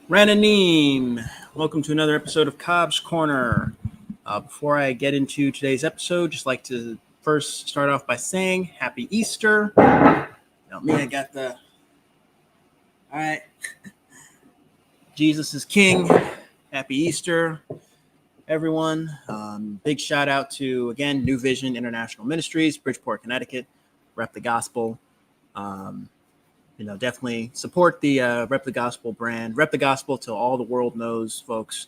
Rananim, welcome to another episode of Cobbs Corner. Before I get into today's episode, just like to first start off by saying Happy Easter. Now, me, I got the. All right. Jesus is King. Happy Easter, everyone. Big shout out to, again, New Vision International Ministries, Bridgeport, Connecticut. Rep the Gospel. Definitely support the Rep the Gospel brand. Rep the Gospel till all the world knows, folks.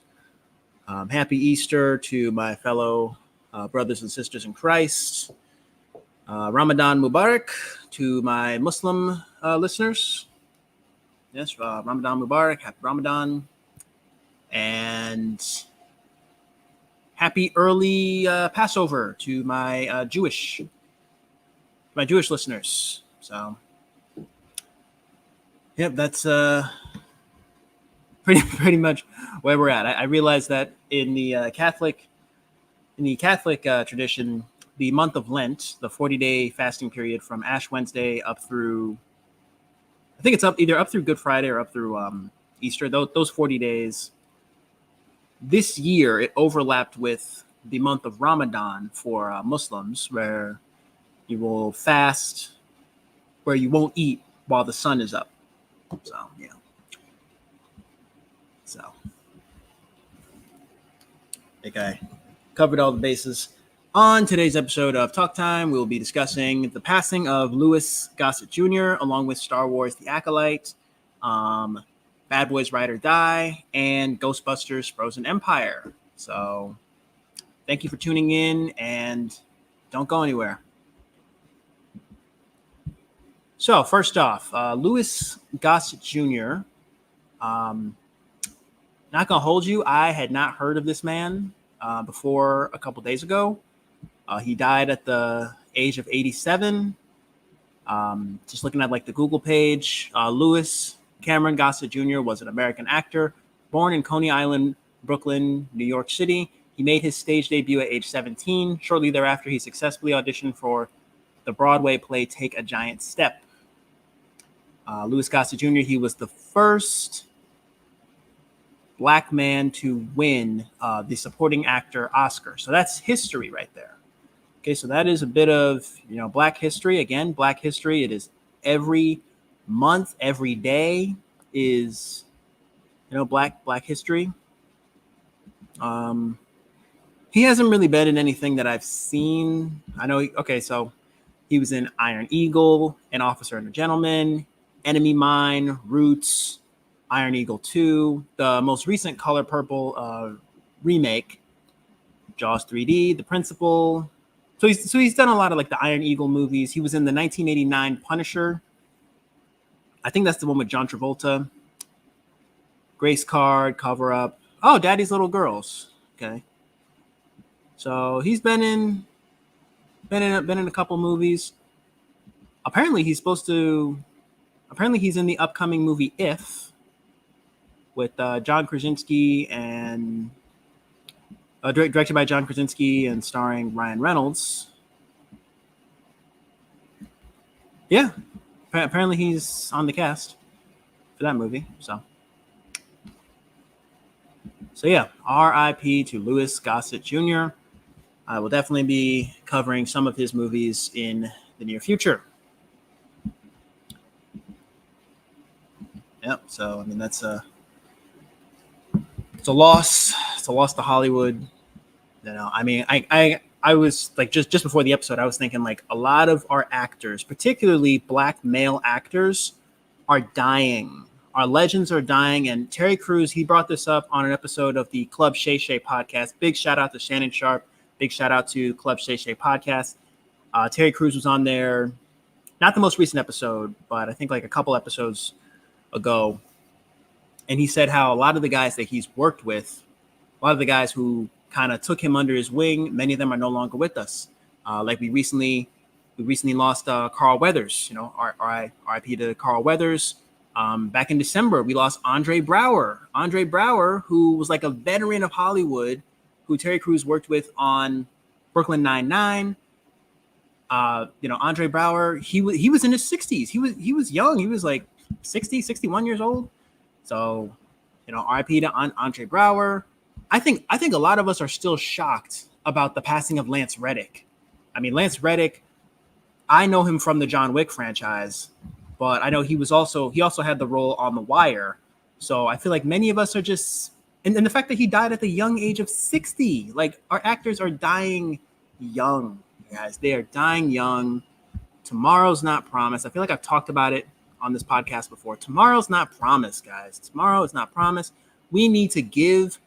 Happy Easter to my fellow brothers and sisters in Christ. Ramadan Mubarak to my Muslim listeners. Yes, Ramadan Mubarak, happy Ramadan. And happy early Passover to my Jewish listeners. So, yep, that's pretty much where we're at. I realize that in the Catholic tradition, the month of Lent, the 40-day fasting period from Ash Wednesday up through, I think it's either up through Good Friday or up through Easter. Those 40 days. This year, it overlapped with the month of Ramadan for Muslims, where you will fast, where you won't eat while the sun is up. So, yeah. So, I think I covered all the bases. On today's episode of Talk Time, we'll be discussing the passing of Louis Gossett Jr., along with Star Wars The Acolyte, Bad Boys Ride or Die, and Ghostbusters Frozen Empire. So, thank you for tuning in, and don't go anywhere. So, first off, Louis Gossett Jr., not gonna hold you, I had not heard of this man before a couple days ago. He died at the age of 87. Just looking at like the Google page, Louis Cameron Gossett Jr. was an American actor born in Coney Island, Brooklyn, New York City. He made his stage debut at age 17. Shortly thereafter, he successfully auditioned for the Broadway play Take a Giant Step. Louis Gossett Jr., he was the first Black man to win the supporting actor Oscar. So that's history right there. Okay, so that is a bit of, Black history. Again, Black history. It is every month, every day is, Black history. He hasn't really been in anything that I've seen. I know. So he was in Iron Eagle, An Officer and a Gentleman, Enemy Mine, Roots, Iron Eagle 2, the most recent Color Purple remake, Jaws 3D, The Principal. So he's done a lot of like the Iron Eagle movies. He was in the 1989 Punisher. I think that's the one with John Travolta. Grace Card, Cover Up. Oh, Daddy's Little Girls. Okay. So he's been in a couple movies. Apparently he's in the upcoming movie If, with John Krasinski and directed by John Krasinski and starring Ryan Reynolds. Yeah, apparently he's on the cast for that movie. So yeah, R.I.P. to Louis Gossett Jr. I will definitely be covering some of his movies in the near future. Yep. So I mean it's a loss. It's a loss to Hollywood. I mean, I was like just before the episode, I was thinking like a lot of our actors, particularly Black male actors, are dying. Our legends are dying. And Terry Crews, he brought this up on an episode of the Club Shay Shay podcast. Big shout out to Shannon Sharp. Big shout out to Club Shay Shay podcast. Terry Crews was on there, not the most recent episode, but I think like a couple episodes ago. And he said how a lot of the guys that he's worked with, a lot of the guys who kind of took him under his wing, many of them are no longer with us. Like we recently lost Carl Weathers, RIP to Carl Weathers. Back in December, we lost Andre Braugher, who was like a veteran of Hollywood, who Terry Crews worked with on Brooklyn Nine-Nine. Andre Braugher, he was in his 60s. He was young. He was like 60, 61 years old. So, RIP to Andre Brower. I think a lot of us are still shocked about the passing of Lance Reddick. I mean, Lance Reddick, I know him from the John Wick franchise, but I know he also had the role on The Wire. So I feel like many of us are just, and the fact that he died at the young age of 60, like our actors are dying young, guys. They are dying young. Tomorrow's not promised. I feel like I've talked about it on this podcast before. Tomorrow's not promised, guys. Tomorrow is not promised. We need to give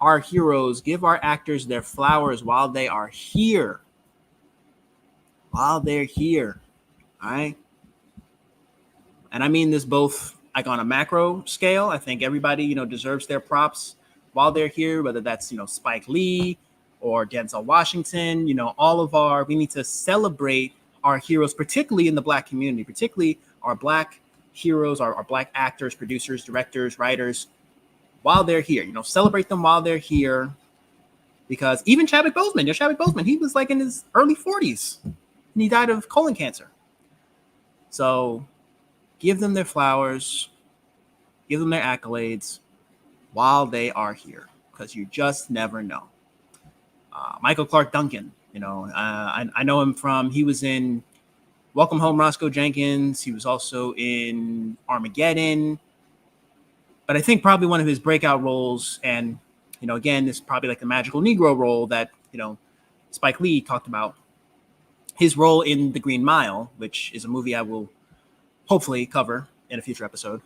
our heroes, give our actors their flowers while they are here. While they're here. All right. And I mean this both like on a macro scale. I think everybody, deserves their props while they're here, whether that's, Spike Lee or Denzel Washington, we need to celebrate our heroes, particularly in the Black community, particularly our Black heroes, our Black actors, producers, directors, writers, while they're here. Celebrate them while they're here. Because even Chadwick Boseman, he was like in his early 40s and he died of colon cancer. So give them their flowers, give them their accolades while they are here, because you just never know. Michael Clark Duncan, I know him he was in Welcome Home, Roscoe Jenkins. He was also in Armageddon. But I think probably one of his breakout roles, and, again, this is probably like the magical Negro role that, Spike Lee talked about. His role in The Green Mile, which is a movie I will hopefully cover in a future episode.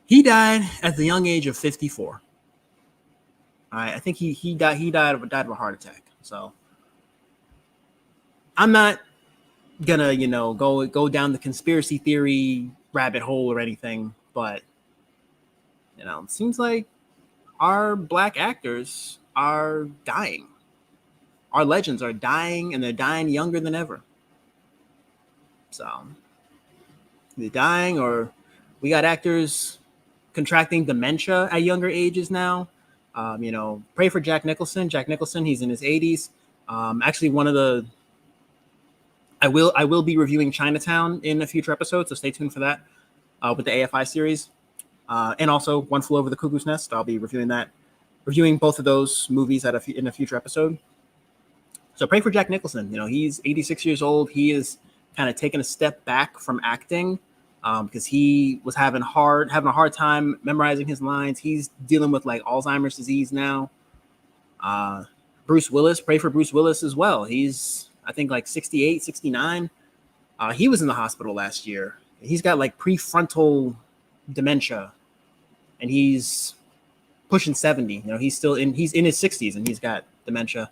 He died at the young age of 54. I think he died of a heart attack. So I'm not gonna, go down the conspiracy theory rabbit hole or anything, but it seems like our Black actors are dying. Our legends are dying, and they're dying younger than ever. So they're dying, or we got actors contracting dementia at younger ages now. Pray for Jack Nicholson. Jack Nicholson, he's in his 80s. Actually, I will be reviewing Chinatown in a future episode, so stay tuned for that with the AFI series. And also One Flew Over the Cuckoo's Nest. I'll be reviewing both of those movies in a future episode. So pray for Jack Nicholson. He's 86 years old. He is kind of taking a step back from acting because he was having a hard time memorizing his lines. He's dealing with like Alzheimer's disease now. Bruce Willis, pray for Bruce Willis as well. He's, I think, like 68, 69. He was in the hospital last year. He's got like prefrontal dementia, and he's pushing 70. He's in his 60s, and he's got dementia.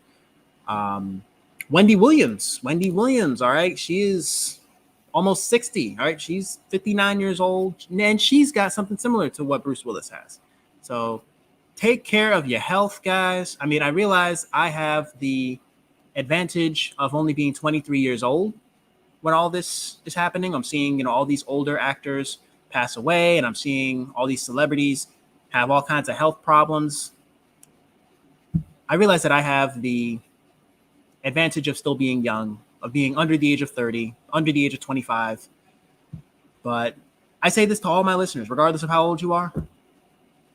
Wendy Williams. All right. She is almost 60. All right. She's 59 years old, and she's got something similar to what Bruce Willis has. So take care of your health, guys. I mean, I realize I have the advantage of only being 23 years old when all this is happening. I'm seeing, all these older actors pass away, and I'm seeing all these celebrities have all kinds of health problems. I realize that I have the advantage of still being young, of being under the age of 30, under the age of 25. But I say this to all my listeners, regardless of how old you are: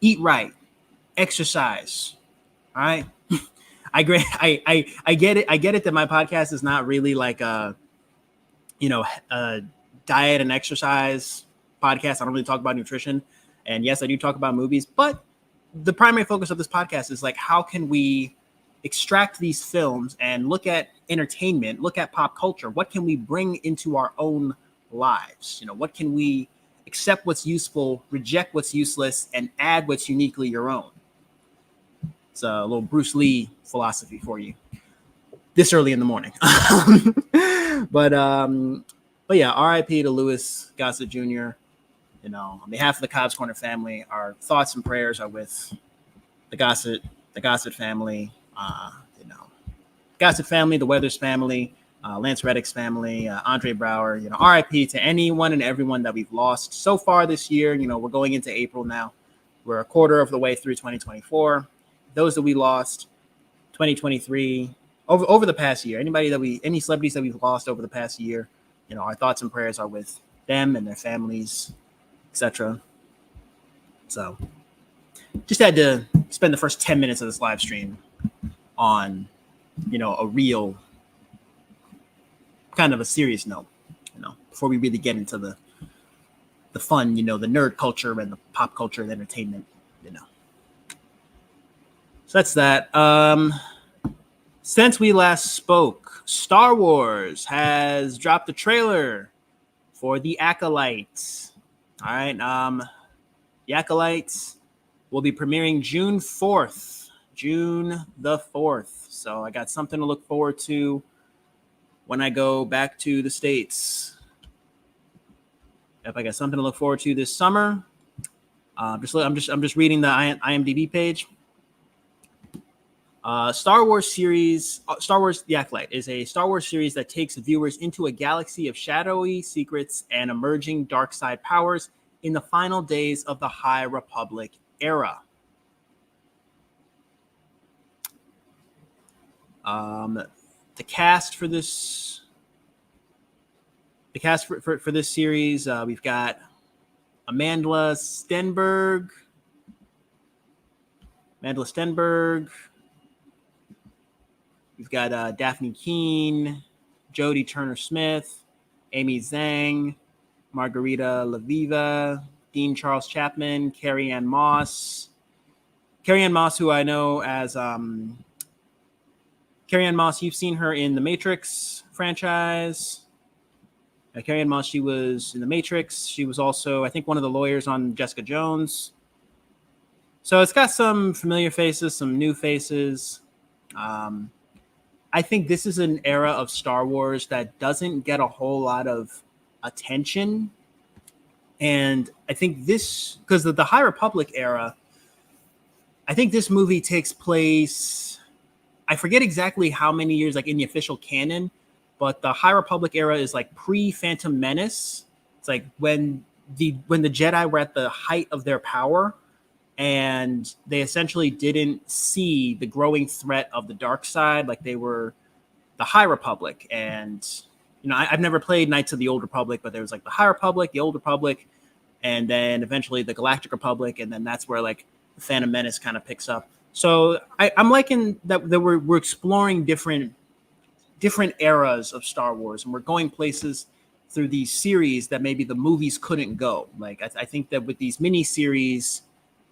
eat right, exercise. All right. I get it. I get it that my podcast is not really like a diet and exercise podcast. I don't really talk about nutrition. And yes, I do talk about movies, but the primary focus of this podcast is like, how can we extract these films and look at entertainment, look at pop culture? What can we bring into our own lives? What can we accept what's useful, reject what's useless, and add what's uniquely your own? It's a little Bruce Lee philosophy for you this early in the morning. But yeah, RIP to Louis Gossett Jr. On behalf of the Cobbs Corner family, our thoughts and prayers are with the Gossett family, Gossett family, the Weathers family, Lance Reddick's family, Andre Brower. RIP to anyone and everyone that we've lost so far this year. We're going into April now. We're a quarter of the way through 2024. Those that we lost, 2023, over the past year, any celebrities that we've lost over the past year, our thoughts and prayers are with them and their families, etc. So just had to spend the first 10 minutes of this live stream on, a real kind of a serious note, before we really get into the fun, the nerd culture and the pop culture and entertainment, So that's that. Since we last spoke, Star Wars has dropped a trailer for The Acolyte. All right. The Acolyte will be premiering June 4th. June the 4th. So I got something to look forward to when I go back to the States. If I got something to look forward to this summer, I'm just reading the IMDb page. Star Wars The Acolyte is a Star Wars series that takes viewers into a galaxy of shadowy secrets and emerging dark side powers in the final days of the High Republic era. The cast for this series, we've got Amandla Stenberg. We've got Daphne Keane, Jodie Turner-Smith, Amy Zhang, Margarita Laviva, Dean Charles Chapman, Carrie-Anne Moss. Carrie-Anne Moss, who I know as Carrie-Anne Moss, you've seen her in the Matrix franchise. Carrie-Anne Moss, she was in the Matrix. She was also, I think, one of the lawyers on Jessica Jones. So it's got some familiar faces, some new faces. I think this is an era of Star Wars that doesn't get a whole lot of attention. And I think this, because of the High Republic era, I think this movie takes place, I forget exactly how many years, like in the official canon, but the High Republic era is like pre-Phantom Menace. It's like when the Jedi were at the height of their power, and they essentially didn't see the growing threat of the dark side. Like they were the High Republic. And, I've never played Knights of the Old Republic, but there was like the High Republic, the Old Republic, and then eventually the Galactic Republic. And then that's where like the Phantom Menace kind of picks up. So I'm liking that we're exploring different eras of Star Wars, and we're going places through these series that maybe the movies couldn't go. Like I think that with these miniseries,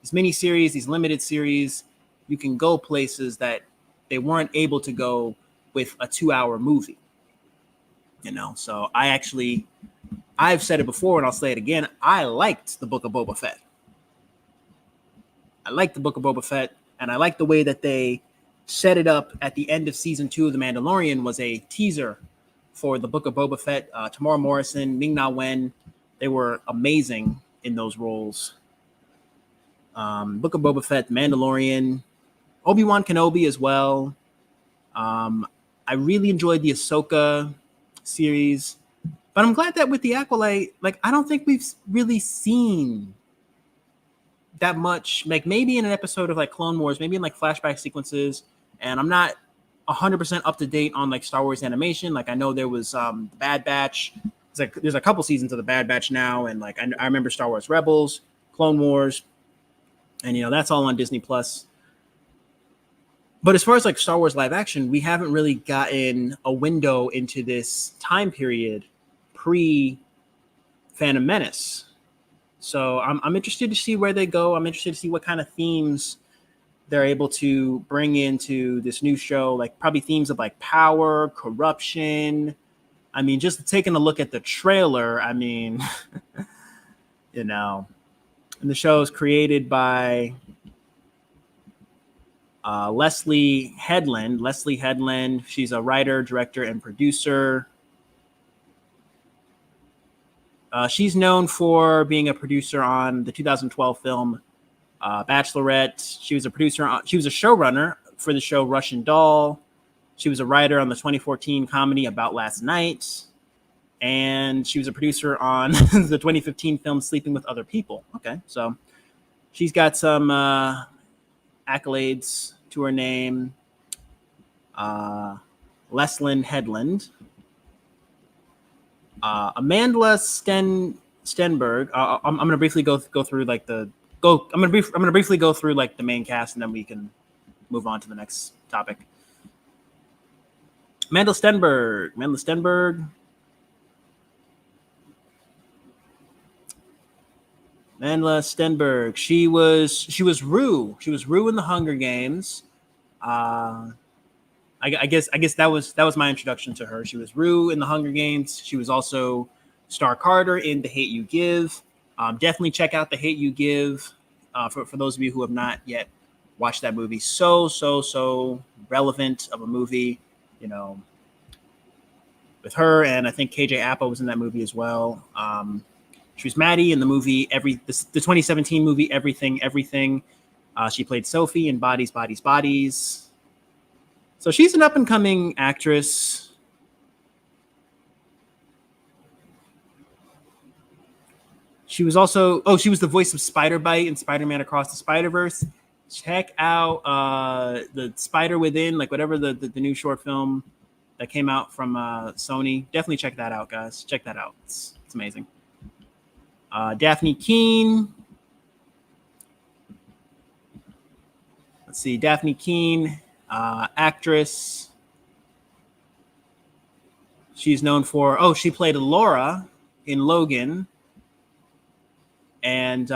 these limited series, you can go places that they weren't able to go with a 2-hour movie. So I've said it before and I'll say it again. I liked the Book of Boba Fett. And I like the way that they set it up at the end of season 2 of The Mandalorian was a teaser for the Book of Boba Fett. Tamora Morrison, Ming-Na Wen, they were amazing in those roles. Book of Boba Fett, Mandalorian, Obi-Wan Kenobi as well. I really enjoyed the Ahsoka series, but I'm glad that with the Acolyte, like I don't think we've really seen that much. Like maybe in an episode of like Clone Wars, maybe in like flashback sequences, and I'm not 100% up to date on like Star Wars animation. Like I know there was Bad Batch. It's like there's a couple seasons of the Bad Batch now, and like I remember Star Wars Rebels, Clone Wars. And, that's all on Disney Plus. But as far as like Star Wars live action, we haven't really gotten a window into this time period pre-Phantom Menace. So I'm interested to see where they go. I'm interested to see what kind of themes they're able to bring into this new show. Like probably themes of like power, corruption. I mean, just taking a look at the trailer, I mean, and the show is created by Leslie Headland. She's a writer, director, and producer. She's known for being a producer on the 2012 film Bachelorette. She was a showrunner for the show Russian Doll. She was a writer on the 2014 comedy About Last Night. And she was a producer on the 2015 film Sleeping with Other People. Okay, so she's got some accolades to her name. Leslyn Headland. Amandla Stenberg. I'm going to briefly go through like the go. I'm gonna briefly go through like the main cast, and then we can move on to the next topic. Amanda Stenberg. She was Rue. She was Rue in the Hunger Games. I guess that was my introduction to her. She was Rue in the Hunger Games. She was also Star Carter in The Hate You Give. Definitely check out The Hate You Give for those of you who have not yet watched that movie. So relevant of a movie, with her, and I think KJ Apa was in that movie as well. She was Maddie in the movie the 2017 movie Everything. She played Sophie in Bodies. So she's an up-and-coming actress. She was the voice of Spider-Bite in Spider-Man Across the Spider-Verse. Check out the Spider Within, like whatever the new short film that came out from Sony. Definitely check that out, guys. Check that out. It's amazing. Daphne Keane. Let's see. Daphne Keane, actress. She's known for, she played Laura in Logan. And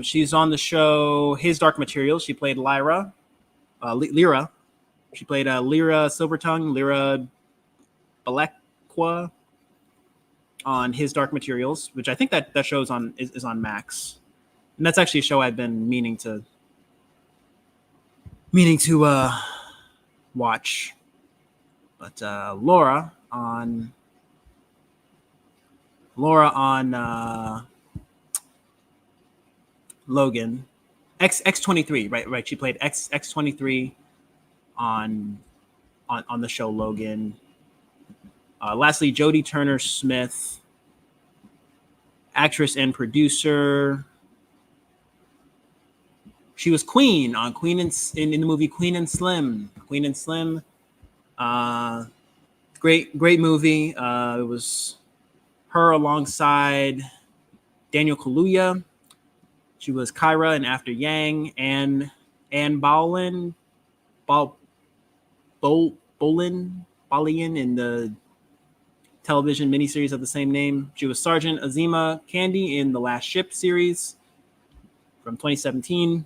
she's on the show His Dark Materials. She played Lyra. She played Lyra Silvertongue, Lyra Balekwa on His Dark Materials, which I think that show's is on Max. And that's actually a show I've been meaning to watch. But Laura on Logan, X23, right. She played X23 on the show Logan. Lastly, Jodie Turner-Smith, actress and producer. She was Queen on in the movie Queen and Slim. Great movie. It was her alongside Daniel Kaluuya. She was Kyra in After Yang, and Anne Boleyn in the television miniseries of the same name. She was Sergeant Azima Candy in the Last Ship series from 2017.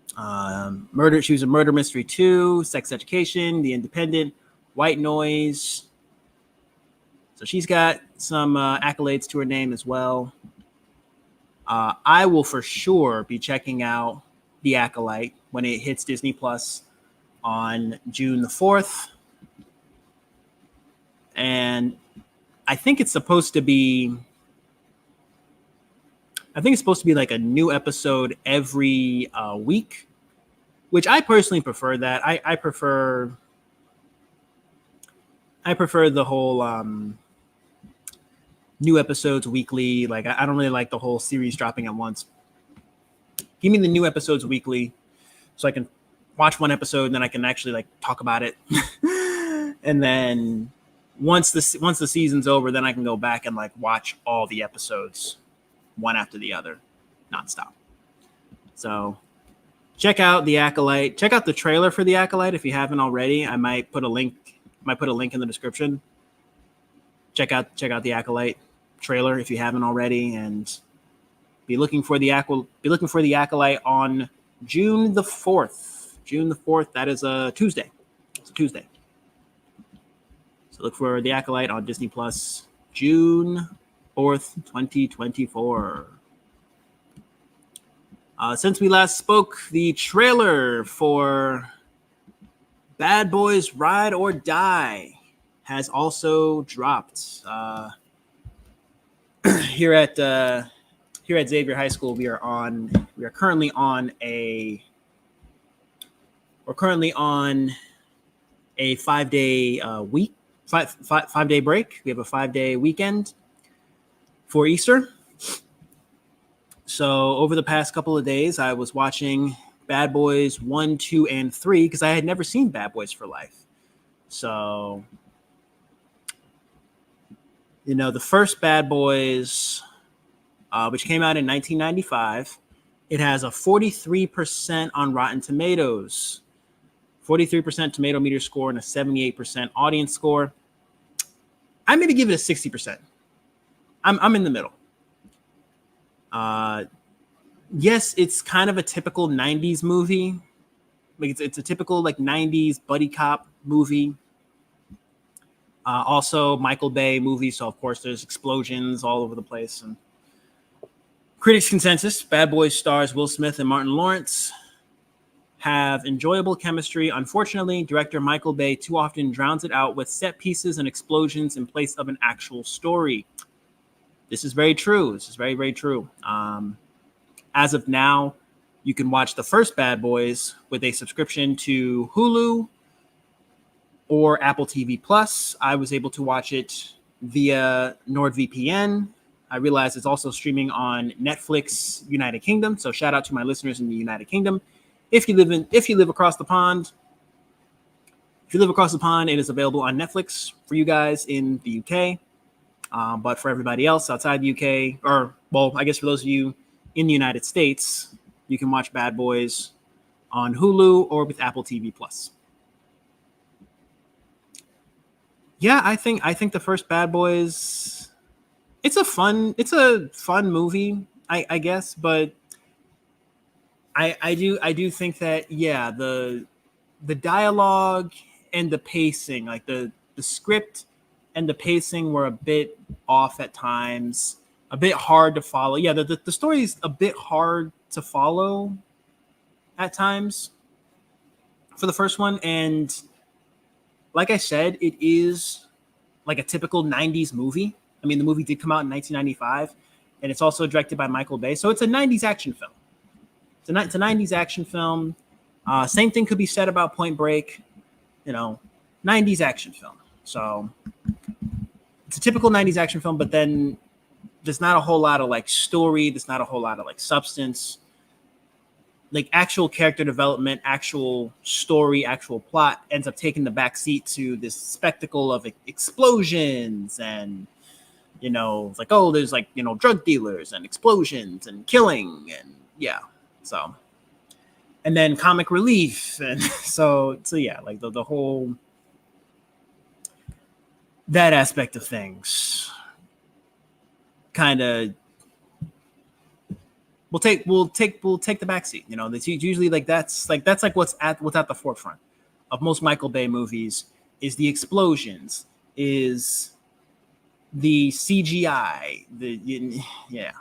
She was in Murder Mystery 2, Sex Education, The Independent, White Noise. So she's got some accolades to her name as well. I will for sure be checking out The Acolyte when it hits Disney Plus on June the 4th. And I think it's supposed to be like a new episode every week, which I personally prefer that. I prefer the whole new episodes weekly. Like I don't really like the whole series dropping at once. Give me the new episodes weekly so I can watch one episode and then I can actually like talk about it. And then once the season's over, then I can go back and like watch all the episodes one after the other, nonstop. So check out The Acolyte. Check out the trailer for The Acolyte if you haven't already. I might put a link in the description. Check out The Acolyte trailer if you haven't already, and be looking for the Acolyte on June the 4th. That is a Tuesday. It's a Tuesday. So look for The Acolyte on Disney Plus, June 4th, 2024. Since we last spoke, the trailer for Bad Boys Ride or Die has also dropped. Here at Xavier High School, we are currently on a 5-day week, 5-day break. We have a 5-day weekend for Easter. So over the past couple of days, I was watching Bad Boys 1, 2, and 3 because I had never seen Bad Boys for Life. So, the first Bad Boys which came out in 1995. It has a 43% on Rotten Tomatoes, 43% tomato meter score, and a 78% audience score. I'm going to give it a 60%. I'm in the middle. Yes, it's kind of a typical 90s movie. Like it's a typical like 90s buddy cop movie. Also Michael Bay movie, so of course there's explosions all over the place. And critics' consensus: Bad Boys stars Will Smith and Martin Lawrence have enjoyable chemistry. Unfortunately, director Michael Bay too often drowns it out with set pieces and explosions in place of an actual story. This is very true. This is very, very true. As of now, you can watch the first Bad Boys with a subscription to Hulu or Apple TV Plus. I was able to watch it via NordVPN. I realize it's also streaming on Netflix United Kingdom. So shout out to my listeners in the United Kingdom. If you live across the pond, it is available on Netflix for you guys in the UK. But for everybody else outside the UK, or well, I guess for those of you in the United States, you can watch Bad Boys on Hulu or with Apple TV Plus. Yeah, I think the first Bad Boys, it's a fun movie, I guess, but I do think that the dialogue and the pacing, like the script and the pacing were a bit off at times, a bit hard to follow. Yeah, the story is a bit hard to follow at times for the first one. And like I said, it is like a typical 90s movie. I mean, the movie did come out in 1995, and it's also directed by Michael Bay. So it's a 90s action film. It's a 90s action film. Same thing could be said about Point Break, 90s action film. So it's a typical 90s action film, but then there's not a whole lot of like story. There's not a whole lot of like substance, like actual character development, actual story, actual plot ends up taking the back seat to this spectacle of explosions and, it's like, oh, there's like, drug dealers and explosions and killing and yeah. So, and then comic relief. And so yeah, like the whole, that aspect of things kind of we'll take the backseat. That's usually that's what's at the forefront of most Michael Bay movies is the explosions, is the CGI, yeah.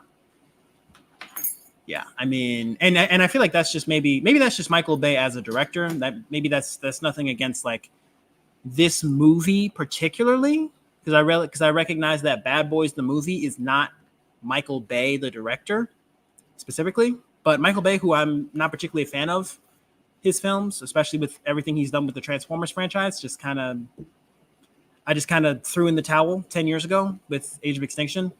I mean, and I feel like that's just maybe that's just Michael Bay as a director. That maybe that's nothing against like this movie particularly, because I recognize that Bad Boys the movie is not Michael Bay the director specifically, but Michael Bay, who I'm not particularly a fan of his films, especially with everything he's done with the Transformers franchise, I just kind of threw in the towel 10 years ago with Age of Extinction.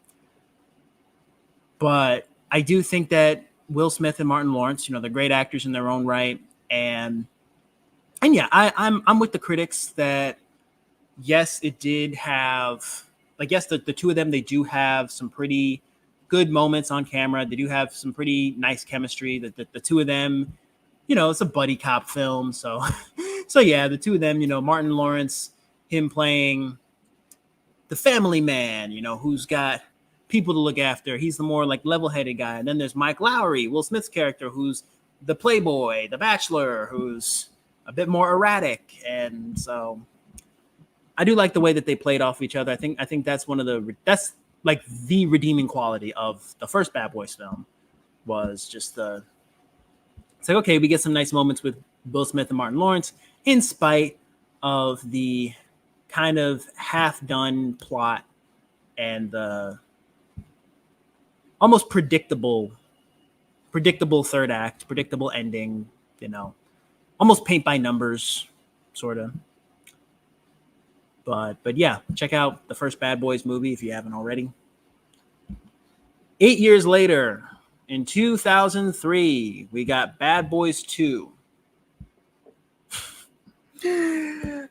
But I do think that Will Smith and Martin Lawrence, they're great actors in their own right. And yeah, I'm with the critics that yes, it did have, like, yes, the two of them, they do have some pretty good moments on camera. They do have some pretty nice chemistry. The two of them, it's a buddy cop film. So yeah, the two of them, Martin Lawrence, him playing the family man, who's got people to look after. He's the more like level-headed guy. And then there's Mike Lowry, Will Smith's character, who's the playboy, the bachelor, who's a bit more erratic. And so I do like the way that they played off each other. I think that's that's like the redeeming quality of the first Bad Boys film was just it's like, okay, we get some nice moments with Will Smith and Martin Lawrence in spite of the kind of half-done plot and the almost predictable third act, predictable ending, almost paint by numbers, sort of. But yeah, check out the first Bad Boys movie if you haven't already. 8 years later, in 2003, we got Bad Boys 2.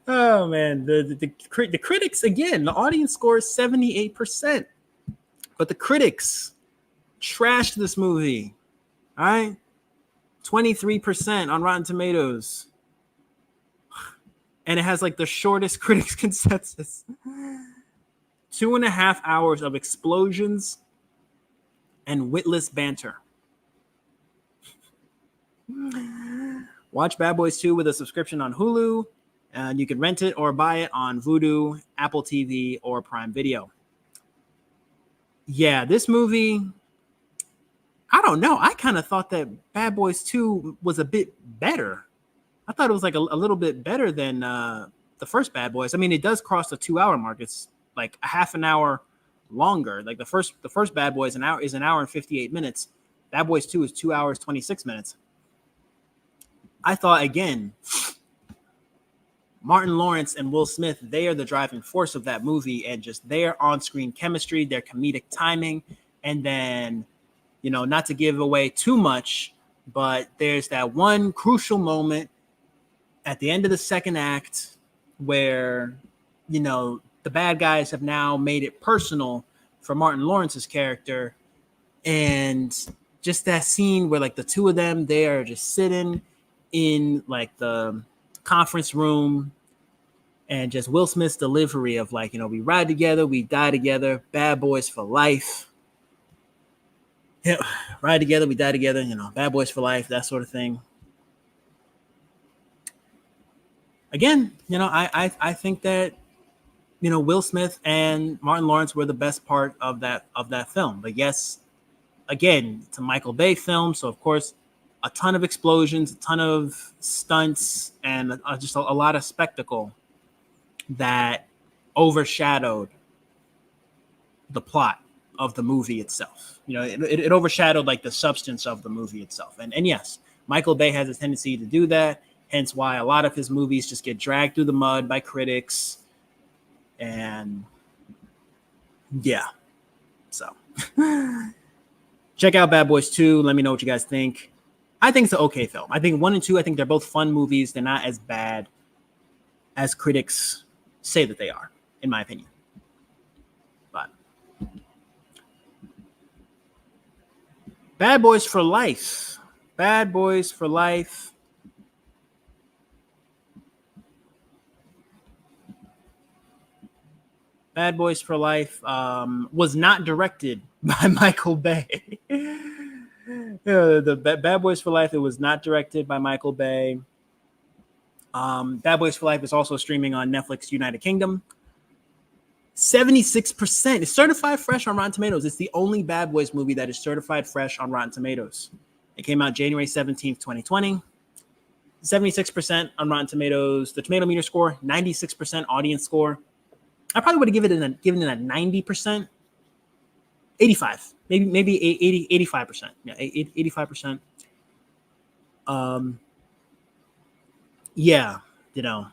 Oh man, the critics, again, the audience score is 78%, but the critics trashed this movie. All right, 23% on Rotten Tomatoes, and it has like the shortest critics consensus. 2.5 hours of explosions and witless banter. Watch Bad Boys 2 with a subscription on Hulu, and you can rent it or buy it on Vudu, Apple TV, or Prime Video. Yeah, this movie, I don't know. I kind of thought that Bad Boys 2 was a bit better. I thought it was like a little bit better than the first Bad Boys. I mean, it does cross the 2-hour mark. It's like a half an hour longer. Like the first Bad Boys is an hour and 58 minutes. Bad Boys 2 is 2 hours 26 minutes. I thought, again, Martin Lawrence and Will Smith, they are the driving force of that movie, and just their on-screen chemistry, their comedic timing, and then, you know, not to give away too much, but there's that one crucial moment at the end of the second act where, you know, the bad guys have now made it personal for Martin Lawrence's character, and just that scene where like the two of them, they are just sitting in like the conference room, and just Will Smith's delivery of like, you know, we ride together, we die together, bad boys for life. Yeah, ride together, we die together, you know, bad boys for life, that sort of thing. Again, you know, I think that, you know, Will Smith and Martin Lawrence were the best part of that film. But yes, again, it's a Michael Bay film, so of course, a ton of explosions, a ton of stunts, and just a lot of spectacle that overshadowed the plot of the movie itself. You know, it overshadowed like the substance of the movie itself. And yes, Michael Bay has a tendency to do that, hence why a lot of his movies just get dragged through the mud by critics. And yeah, so check out Bad Boys 2. Let me know what you guys think. I think it's an okay film. I think 1 and 2, I think they're both fun movies. They're not as bad as critics say that they are, in my opinion. But Bad Boys for Life. Bad Boys for Life. Bad Boys for Life was not directed by Michael Bay. The Bad Boys for Life, it was not directed by Michael Bay. Bad Boys for Life is also streaming on Netflix United Kingdom. 76%. It's certified fresh on Rotten Tomatoes. It's the only Bad Boys movie that is certified fresh on Rotten Tomatoes. It came out January 17th, 2020. 76% on Rotten Tomatoes. The tomato meter score, 96% audience score. I probably would have given it a 90%. 85. Maybe 80, 85%. Yeah, 85%. Yeah, you know.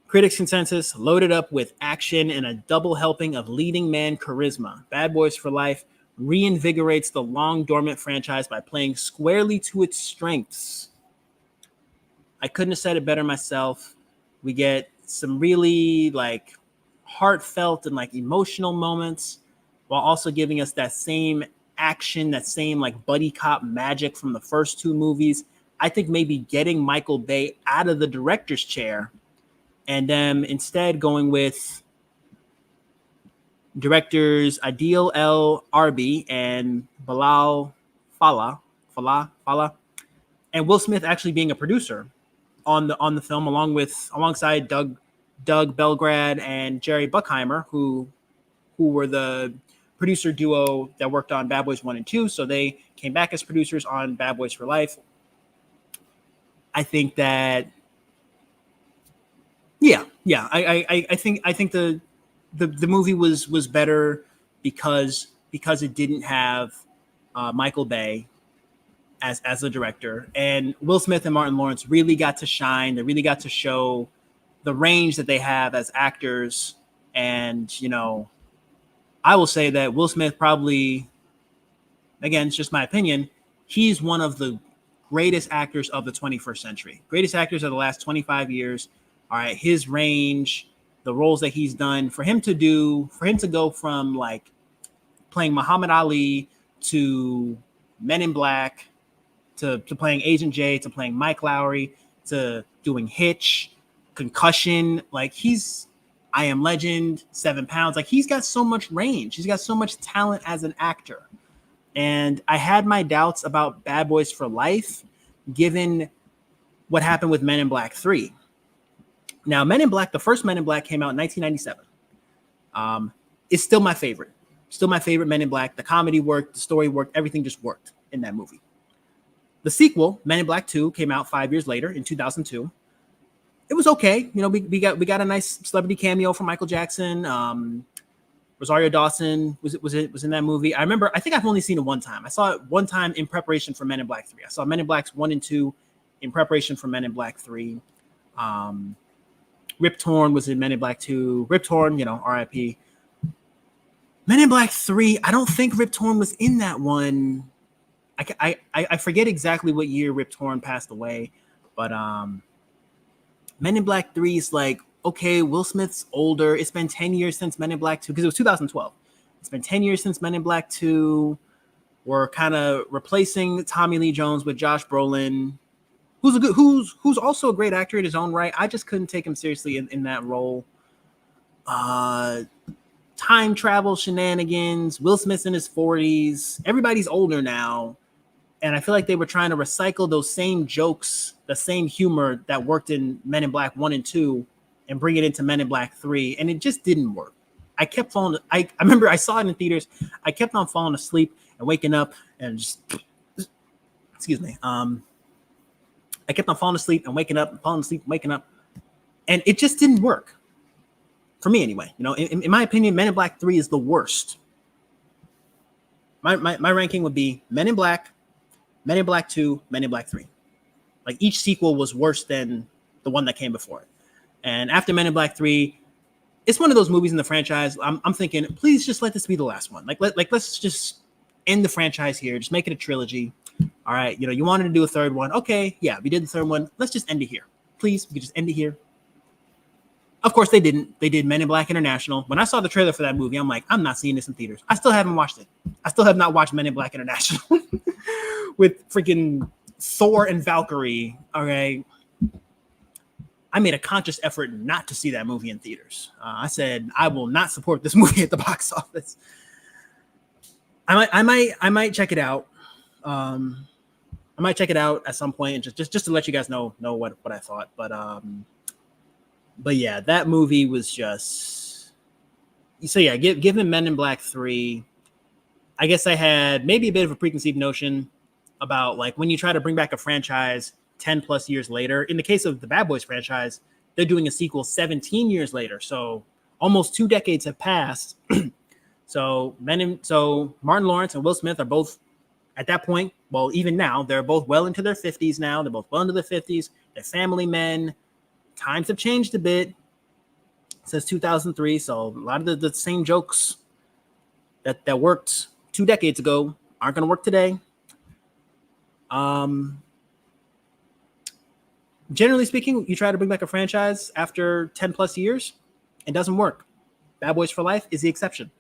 Critics' consensus, loaded up with action and a double helping of leading man charisma. Bad Boys for Life reinvigorates the long dormant franchise by playing squarely to its strengths. I couldn't have said it better myself. We get some really like heartfelt and like emotional moments, while also giving us that same action, that same like buddy cop magic from the first two movies. I think maybe getting Michael Bay out of the director's chair and then instead going with directors Adil El Arbi and Bilal Fallah, and Will Smith actually being a producer on the film alongside Doug Belgrad and Jerry Bruckheimer, who were the producer duo that worked on Bad Boys 1 and 2. So they came back as producers on Bad Boys for Life. I think that, yeah. I think the movie was better because it didn't have Michael Bay as the director, and Will Smith and Martin Lawrence really got to shine. They really got to show the range that they have as actors. And, you know, I will say that Will Smith probably, again, it's just my opinion, he's one of the greatest actors of the 21st century. Greatest actors of the last 25 years. All right, his range, the roles that he's done, for him to go from like playing Muhammad Ali to Men in Black to playing Agent J to playing Mike Lowry to doing Hitch, Concussion. Like he's I Am Legend, 7 Pounds. Like he's got so much range. He's got so much talent as an actor. And I had my doubts about Bad Boys for Life, given what happened with Men in Black 3. Now, Men in Black, the first Men in Black came out in 1997. It's still my favorite. Still my favorite Men in Black. The comedy worked, the story worked, everything just worked in that movie. The sequel, Men in Black 2, came out 5 years later in 2002. It was okay. You know, we got a nice celebrity cameo from Michael Jackson. Rosario Dawson was in that movie. I remember, I think I've only seen it one time. I saw it one time in preparation for Men in Black 3. I saw Men in Blacks 1 and 2 in preparation for Men in Black 3. Rip Torn was in Men in Black 2. Rip Torn, you know, RIP. Men in Black 3, I don't think Rip Torn was in that one. I forget exactly what year Rip Torn passed away, but Men in Black 3 is like, okay, Will Smith's older. It's been 10 years since Men in Black 2, because it was 2012. It's been 10 years since Men in Black 2. We're kind of replacing Tommy Lee Jones with Josh Brolin, who's also a great actor in his own right. I just couldn't take him seriously in that role. Time travel shenanigans. Will Smith's in his 40s. Everybody's older now. And I feel like they were trying to recycle those same jokes, the same humor that worked in Men in Black 1 and 2 and bring it into Men in Black 3. And it just didn't work. I kept falling. I remember I saw it in theaters. I kept on falling asleep and waking up and just, excuse me. I kept on falling asleep and waking up and falling asleep and waking up. And it just didn't work. For me anyway. You know, in my opinion, Men in Black 3 is the worst. My ranking would be Men in Black, Men in Black 2, Men in Black 3. Like each sequel was worse than the one that came before it. And after Men in Black 3, it's one of those movies in the franchise. I'm thinking, please just let this be the last one. Let's just end the franchise here. Just make it a trilogy. All right. You know, you wanted to do a third one. Okay. Yeah, we did the third one. Let's just end it here. Please, we could just end it here. Of course, they didn't. They did Men in Black International. When I saw the trailer for that movie, I'm like, I'm not seeing this in theaters. I still haven't watched it. I still have not watched Men in Black International with freaking Thor and Valkyrie. Okay. I made a conscious effort not to see that movie in theaters. I said, I will not support this movie at the box office. I might check it out. I might check it out at some point and just to let you guys know what I thought. But yeah, that movie was just, so yeah, given Men in Black 3, I guess I had maybe a bit of a preconceived notion about like when you try to bring back a franchise 10 plus years later. In the case of the Bad Boys franchise, they're doing a sequel 17 years later. So almost 2 decades have passed. So Martin Lawrence and Will Smith are both at that point, well, even now, they're both well into their 50s now. They're both well into their 50s. They're family men. Times have changed a bit since 2003. So a lot of the same jokes that worked 2 decades ago aren't going to work today. Generally speaking, you try to bring back a franchise after 10 plus years, it doesn't work. Bad Boys for Life is the exception.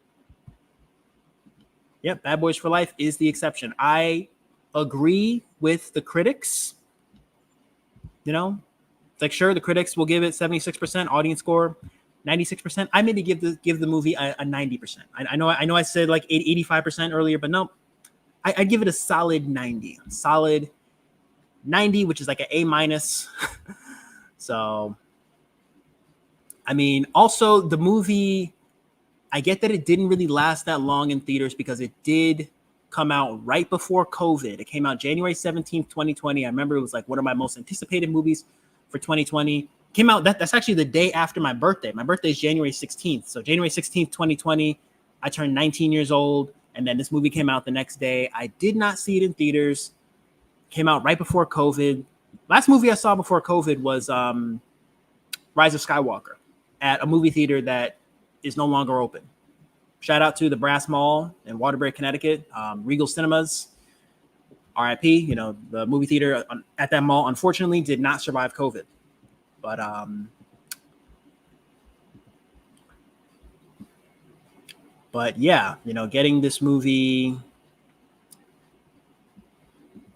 Yep, Bad Boys for Life is the exception. I agree with the critics. You know, it's like, sure, the critics will give it 76%, audience score 96%. I maybe give the movie a 90%. I know I said like 85% earlier, but no, I give it a solid 90. Solid 90, which is like an A-. So, I mean, also the movie, I get that it didn't really last that long in theaters because it did come out right before COVID. It came out January 17th, 2020. I remember it was like one of my most anticipated movies for 2020. Came out, that's actually the day after my birthday. My birthday is January 16th. So January 16th, 2020, I turned 19 years old. And then this movie came out the next day. I did not see it in theaters. Came out right before COVID. Last movie I saw before COVID was Rise of Skywalker at a movie theater that is no longer open. Shout out to the Brass Mall in Waterbury, Connecticut, Regal Cinemas, RIP. You know, the movie theater at that mall, unfortunately, did not survive COVID. But yeah, you know, getting this movie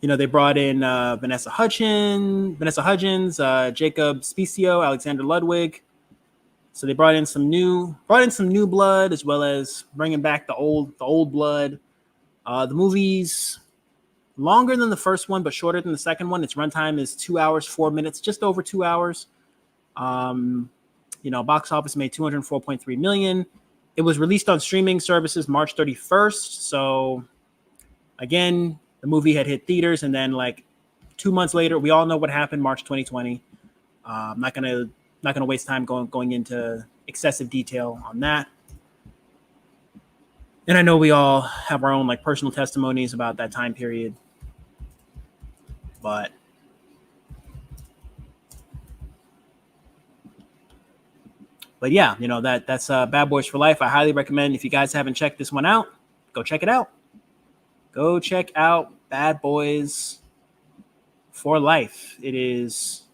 They brought in Vanessa Hudgens, Jacob Specio, Alexander Ludwig. So they brought in some new blood, as well as bringing back the old blood. The movie's longer than the first one, but shorter than the second one. Its runtime is 2 hours, 4 minutes, just over 2 hours. Box office made $204.3 million. It was released on streaming services March 31st. So again, the movie had hit theaters, and then like 2 months later, we all know what happened. March 2020. I'm not gonna waste time going into excessive detail on that. And I know we all have our own like personal testimonies about that time period, but yeah, that's Bad Boys for Life. I highly recommend, if you guys haven't checked this one out, go check it out. Go check out Bad Boys for Life. It is,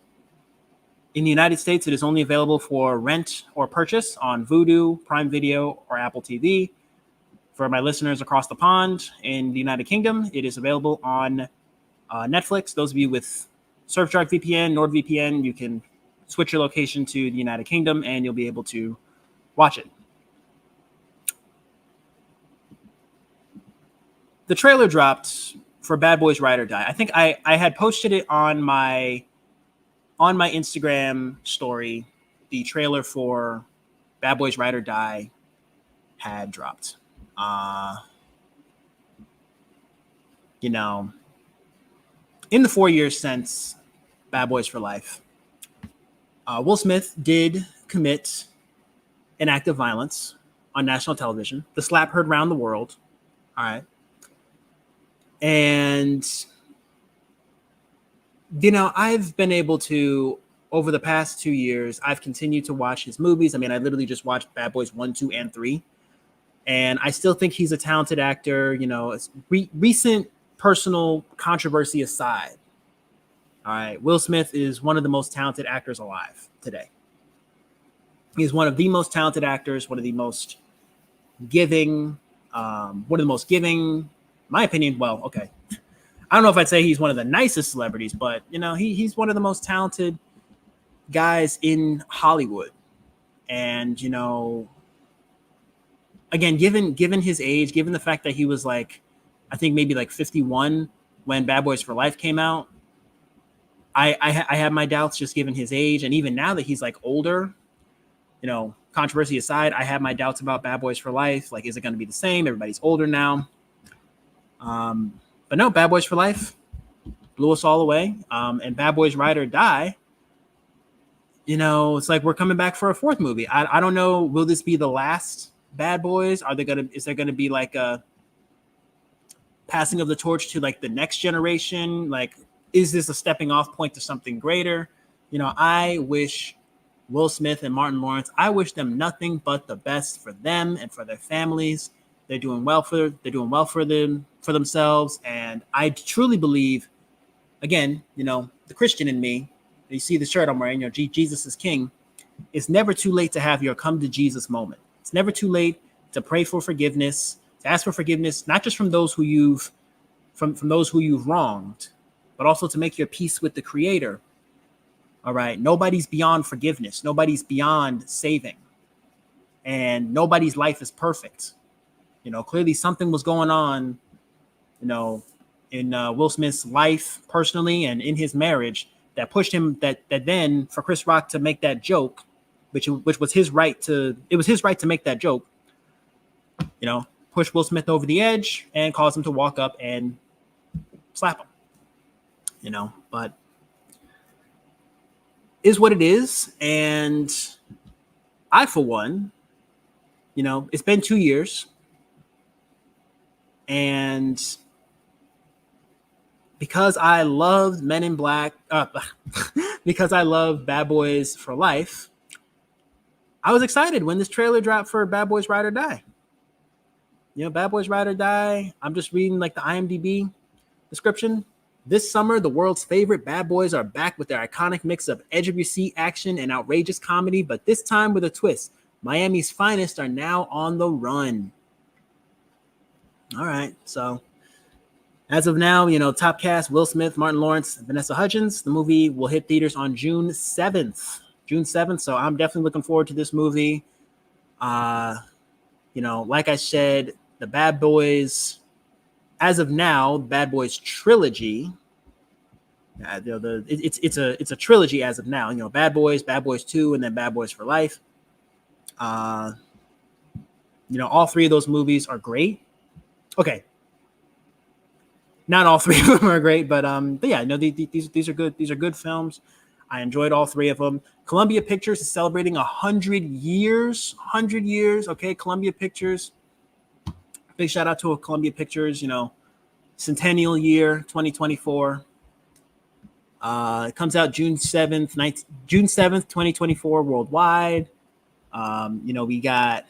in the United States, it is only available for rent or purchase on Vudu, Prime Video, or Apple TV. For my listeners across the pond in the United Kingdom, it is available on Netflix. Those of you with Surfshark VPN, NordVPN, you can switch your location to the United Kingdom and you'll be able to watch it. The trailer dropped for Bad Boys Ride or Die. I think I had posted it on my Instagram story. The trailer for Bad Boys Ride or Die had dropped. In the 4 years since Bad Boys for Life, Will Smith did commit an act of violence on national television. The slap heard around the world. All right. And, I've been able to, over the past 2 years, I've continued to watch his movies. I mean, I literally just watched Bad Boys 1, 2, and 3. And I still think he's a talented actor. Recent personal controversy aside. All right. Will Smith is one of the most talented actors alive today. He's one of the most talented actors, one of the most giving, my opinion. Well, okay. I don't know if I'd say he's one of the nicest celebrities, but he's one of the most talented guys in Hollywood. And, again, given his age, given the fact that he was like, I think maybe like 51 when Bad Boys for Life came out, I have my doubts just given his age. And even now that he's like older, controversy aside, I have my doubts about Bad Boys for Life. Like, is it going to be the same? Everybody's older now. But no, Bad Boys for Life blew us all away. And Bad Boys Ride or Die, it's like we're coming back for a fourth movie. I don't know. Will this be the last Bad Boys? Is there gonna be like a passing of the torch to like the next generation? Like, is this a stepping off point to something greater? I wish Will Smith and Martin Lawrence, I wish them nothing but the best for them and for their families. They're doing well for themselves. And I truly believe, again, the Christian in me, you see the shirt I'm wearing, Jesus is King. It's never too late to have your come to Jesus moment. It's never too late to pray for forgiveness, to ask for forgiveness, not just from those who you've wronged, but also to make your peace with the Creator. All right. Nobody's beyond forgiveness. Nobody's beyond saving. And nobody's life is perfect. Clearly something was going on, in Will Smith's life personally and in his marriage that pushed him that then for Chris Rock to make that joke, which was his right to, it was his right to make that joke, push Will Smith over the edge and cause him to walk up and slap him, but is what it is. And I, for one, it's been 2 years. And because I loved Men in Black, because I love Bad Boys for Life, I was excited when this trailer dropped for Bad Boys Ride or Die. Bad Boys Ride or Die, I'm just reading like the IMDb description. This summer, the world's favorite bad boys are back with their iconic mix of edge-of-your-seat action and outrageous comedy, but this time with a twist. Miami's finest are now on the run. All right, so As of now, top cast: Will Smith, Martin Lawrence, Vanessa Hudgens. The movie will hit theaters on June 7th. June 7th. So I'm definitely looking forward to this movie. Like I said, the Bad Boys, as of now, Bad Boys trilogy. It's a trilogy as of now. Bad Boys, Bad Boys 2, and then Bad Boys for Life. All three of those movies are great. Okay, not all three of them are great, but yeah, these are good. These are good films. I enjoyed all three of them. Columbia Pictures is celebrating 100 years. 100 years. Okay, Columbia Pictures. Big shout out to Columbia Pictures. Centennial year 2024. It comes out June 7th, 2024 worldwide. We got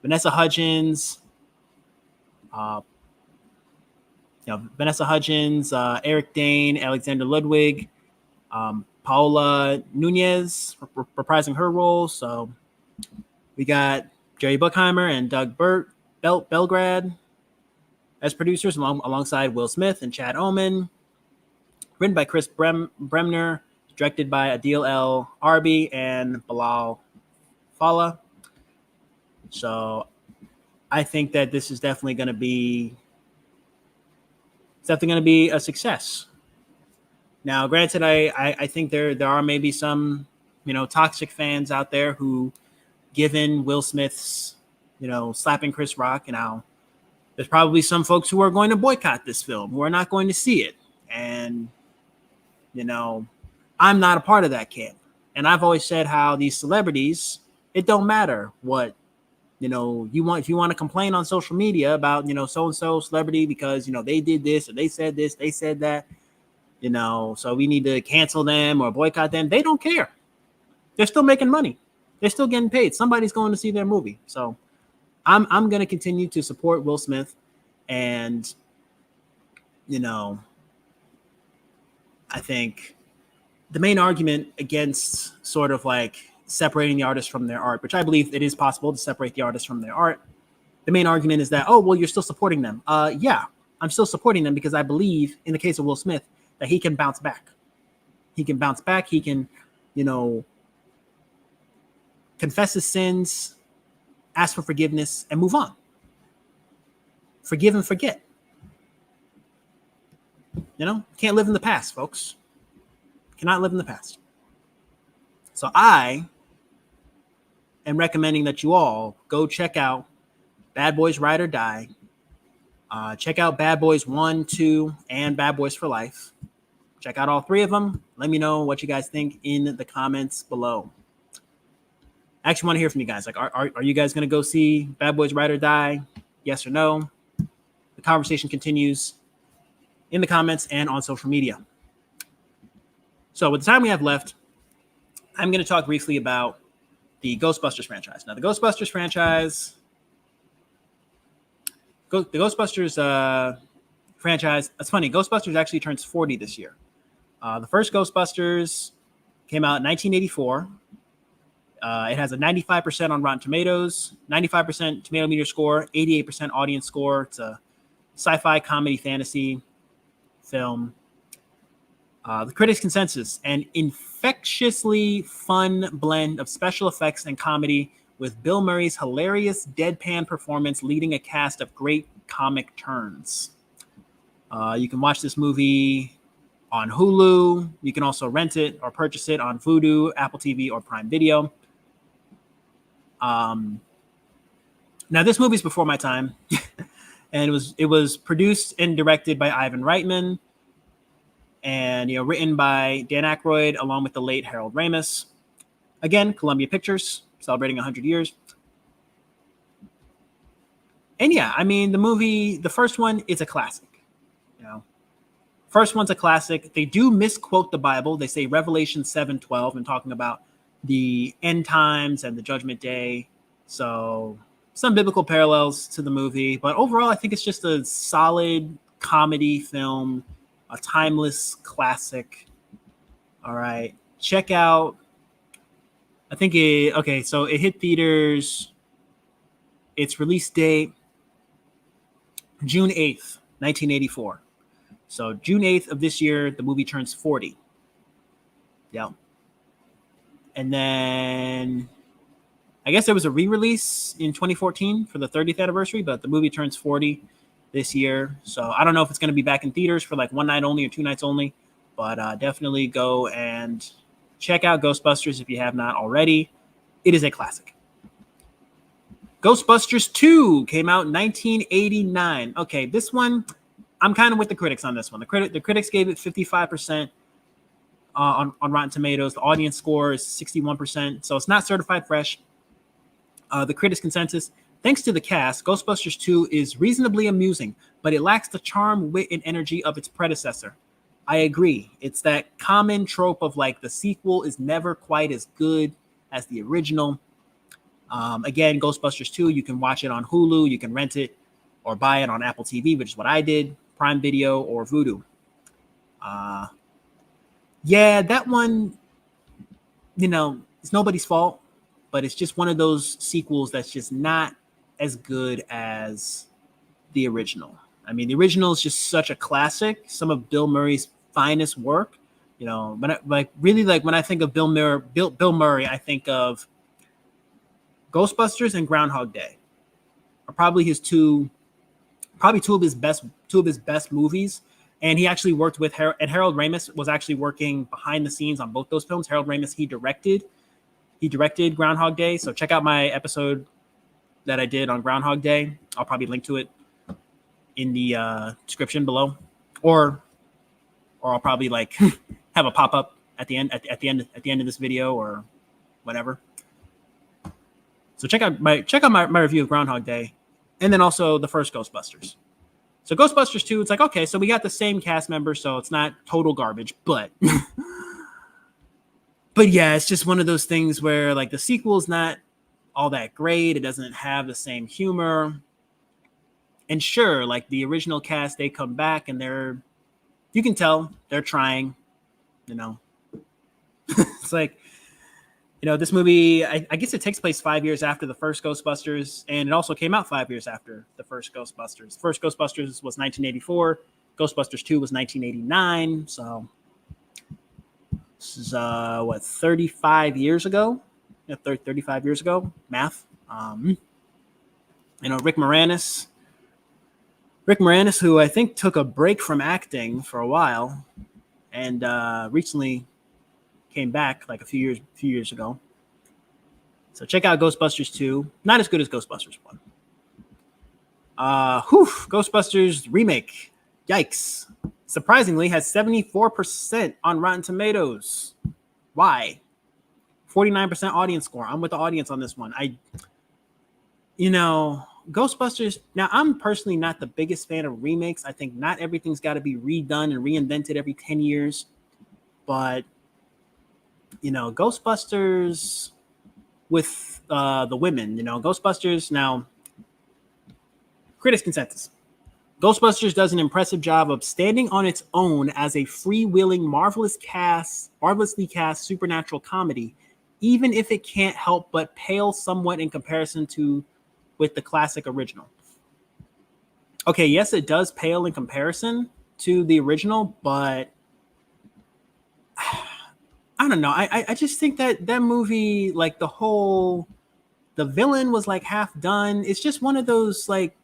Vanessa Hudgens, Eric Dane, Alexander Ludwig, Paola Nunez reprising her role. So we got Jerry Bruckheimer and Doug Belgrad as producers, alongside Will Smith and Chad Oman. Written by Chris Bremner, directed by Adil El Arbi and Bilal Fallah. So I think that this is definitely going to be a success. Now, granted, I think there are maybe some toxic fans out there who, given Will Smith's slapping Chris Rock, there's probably some folks who are going to boycott this film, who are not going to see it, and I'm not a part of that camp. And I've always said how these celebrities, it don't matter what you want. If you want to complain on social media about so and so celebrity because they did this or they said this, they said that, so we need to cancel them or boycott them. They don't care. They're still making money. They're still getting paid. Somebody's going to see their movie. So I'm going to continue to support Will Smith, and I think the main argument against sort of like separating the artist from their art, which I believe it is possible to separate the artist from their art. The main argument is that, oh, well, you're still supporting them. Yeah, I'm still supporting them because I believe in the case of Will Smith that he can bounce back. He can bounce back. He can, confess his sins, ask for forgiveness, and move on. Forgive and forget. Can't live in the past, folks. Cannot live in the past. So I am recommending that you all go check out Bad Boys Ride or Die. Check out Bad Boys 1, 2, and Bad Boys for Life. Check out all three of them. Let me know what you guys think in the comments below. I actually want to hear from you guys. Like, are you guys going to go see Bad Boys Ride or Die? Yes or no? The conversation continues in the comments and on social media. So with the time we have left, I'm going to talk briefly about the Ghostbusters franchise. Now, the Ghostbusters franchise, it's funny, Ghostbusters actually turns 40 this year. The first Ghostbusters came out in 1984. It has a 95% on Rotten Tomatoes, 95% tomato meter score, 88% audience score. It's a sci-fi comedy fantasy film. The critics' consensus: an infectiously fun blend of special effects and comedy, with Bill Murray's hilarious deadpan performance leading a cast of great comic turns. You can watch this movie on Hulu. You can also rent it or purchase it on Vudu, Apple TV, or Prime Video. Now, this movie's before my time, and it was produced and directed by Ivan Reitman, and written by Dan Aykroyd along with the late Harold Ramis. Again, Columbia Pictures, celebrating 100 years. And yeah, I mean, the first one is a classic. First one's a classic. They do misquote the Bible. They say Revelation 7:12 and talking about the end times and the judgment day. So some biblical parallels to the movie, but overall, I think it's just a solid comedy film, a timeless classic. All right, check out. So it hit theaters. Its release date, June 8th, 1984. So June 8th of this year, the movie turns 40. Yeah. And then I guess there was a re-release in 2014 for the 30th anniversary, but the movie turns 40 this year. So I don't know if it's going to be back in theaters for like one night only or two nights only, but definitely go and check out Ghostbusters if you have not already. It is a classic. Ghostbusters 2 came out in 1989. Okay, this one, I'm kind of with the critics on this one. The critics gave it 55% on Rotten Tomatoes. The audience score is 61%, so it's not certified fresh. The critics' consensus: thanks to the cast, Ghostbusters 2 is reasonably amusing, but it lacks the charm, wit, and energy of its predecessor. I agree. It's that common trope of like the sequel is never quite as good as the original. Again, Ghostbusters 2, you can watch it on Hulu, you can rent it or buy it on Apple TV, which is what I did, Prime Video, or Vudu. Yeah, that one, it's nobody's fault, but it's just one of those sequels that's just not as good as the original. I mean, the original is just such a classic, some of Bill Murray's finest work. When I think of Bill Murray, I think of Ghostbusters and Groundhog Day are probably two of his best movies. And he actually worked with Harold Ramis was actually working behind the scenes on both those films. Harold Ramis, he directed Groundhog Day. So check out my episode that I did on Groundhog Day. I'll probably link to it in the description below, or I'll probably like have a pop up at the end of this video or whatever. So check out my review of Groundhog Day, and then also the first Ghostbusters. So Ghostbusters 2, it's like, okay, so we got the same cast members, so it's not total garbage, but yeah, it's just one of those things where like the sequel is not all that great. It doesn't have the same humor. And sure, like the original cast, they come back and you can tell they're trying, It's like, this movie, I guess it takes place 5 years after the first Ghostbusters, and it also came out 5 years after the first Ghostbusters. First Ghostbusters was 1984. Ghostbusters 2 was 1989. So this is, 35 years ago? Yeah, 35 years ago. Math. Rick Moranis, who I think took a break from acting for a while and recently came back like a few years ago. So check out Ghostbusters 2. Not as good as Ghostbusters 1. Ghostbusters remake. Yikes. Surprisingly has 74% on Rotten Tomatoes. Why? 49% audience score. I'm with the audience on this one. Ghostbusters, now I'm personally not the biggest fan of remakes. I think not everything's got to be redone and reinvented every 10 years. But Ghostbusters with the women, Ghostbusters, now critics' consensus. Ghostbusters does an impressive job of standing on its own as a freewheeling, marvelously cast supernatural comedy, even if it can't help but pale somewhat in comparison with the classic original. Okay, yes, it does pale in comparison to the original, but I don't know. I just think that movie, like the villain was like half done. It's just one of those like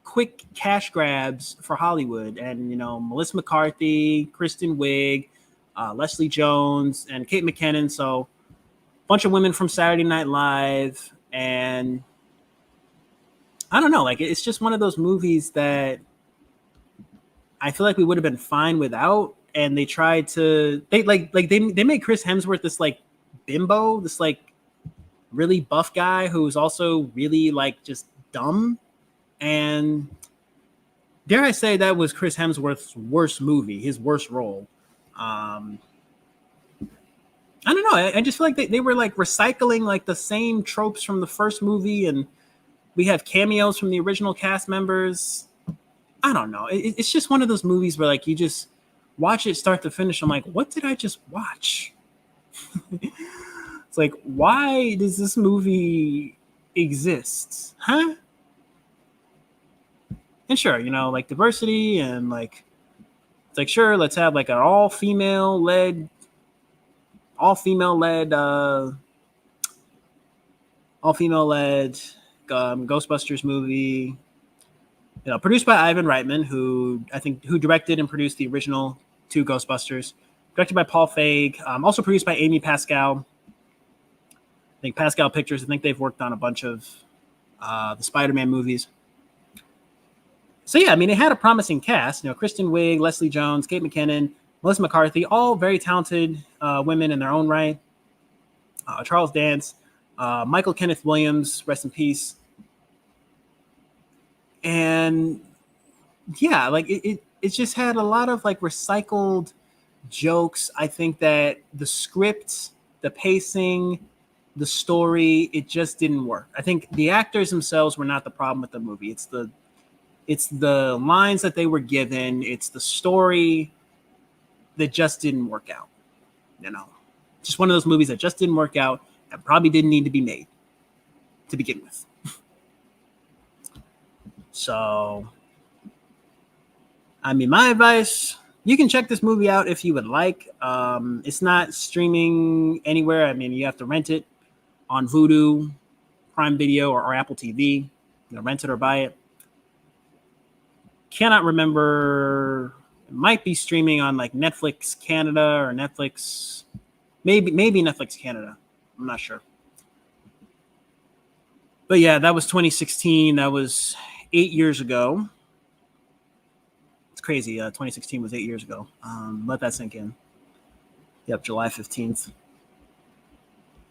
quick cash grabs for Hollywood. And, Melissa McCarthy, Kristen Wiig, Leslie Jones, and Kate McKinnon. So a bunch of women from Saturday Night Live. And I don't know, like it's just one of those movies that I feel like we would have been fine without. And they tried to they made Chris Hemsworth this like bimbo, this like really buff guy who's also really like just dumb. And dare I say that was Chris Hemsworth's worst movie, his worst role. I don't know. I just feel like they were like recycling like the same tropes from the first movie, and we have cameos from the original cast members. I don't know. It's just one of those movies where like you just watch it start to finish. I'm like, what did I just watch? It's like, why does this movie exist? Huh? And sure, like diversity and like It's like, sure, let's have like an all female led Ghostbusters movie, produced by Ivan Reitman, who directed and produced the original two Ghostbusters, directed by Paul Feig, also produced by Amy Pascal. I think Pascal Pictures. I think they've worked on a bunch of the Spider-Man movies. So yeah, I mean, it had a promising cast. Kristen Wiig, Leslie Jones, Kate McKinnon, Melissa McCarthy, all very talented women in their own right. Charles Dance, Michael Kenneth Williams, rest in peace. And yeah, like it just had a lot of like recycled jokes. I think that the script, the pacing, the story, it just didn't work. I think the actors themselves were not the problem with the movie. It's the lines that they were given. It's the story that just didn't work out. Just one of those movies that just didn't work out and probably didn't need to be made to begin with. So, I mean, my advice, you can check this movie out if you would like. It's not streaming anywhere. I mean, you have to rent it on Vudu, Prime Video, or Apple TV. Rent it or buy it. Cannot remember. It might be streaming on like Netflix Canada or Netflix, maybe Netflix Canada. I'm not sure. But yeah, that was 2016. That was 8 years ago. It's crazy. 2016 was 8 years ago. Let that sink in. Yep, July 15th.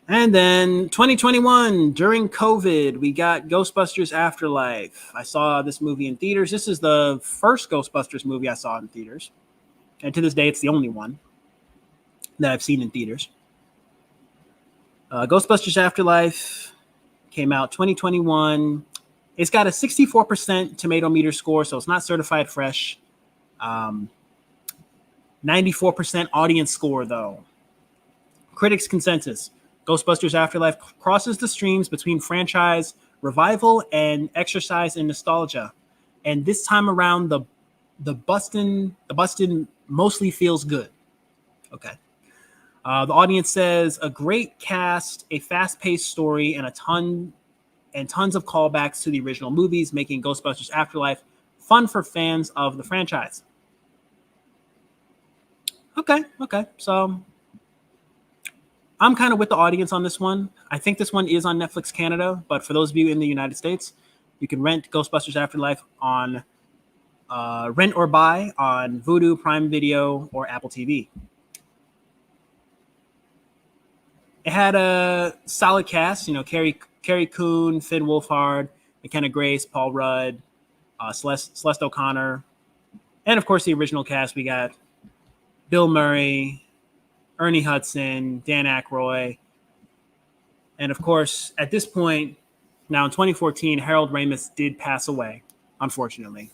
And then 2021, during COVID, we got Ghostbusters Afterlife. I saw this movie in theaters. This is the first Ghostbusters movie I saw in theaters. And to this day, it's the only one that I've seen in theaters. Ghostbusters Afterlife came out 2021. It's got a 64% tomato meter score, so it's not certified fresh. 94% audience score, though. Critics' consensus. Ghostbusters Afterlife crosses the streams between franchise revival and exercise in nostalgia. And this time around, the bustin' mostly feels good. Okay. The audience says a great cast, a fast-paced story, and tons of callbacks to the original movies, making Ghostbusters Afterlife fun for fans of the franchise. Okay. So I'm kind of with the audience on this one. I think this one is on Netflix Canada, but for those of you in the United States, you can rent Ghostbusters Afterlife on rent or buy on Vudu, Prime Video, or Apple TV. It had a solid cast, Carrie Coon, Finn Wolfhard, McKenna Grace, Paul Rudd, Celeste O'Connor, and of course the original cast. We got Bill Murray, Ernie Hudson, Dan Aykroyd, and of course, at this point, now in 2014, Harold Ramis did pass away, unfortunately.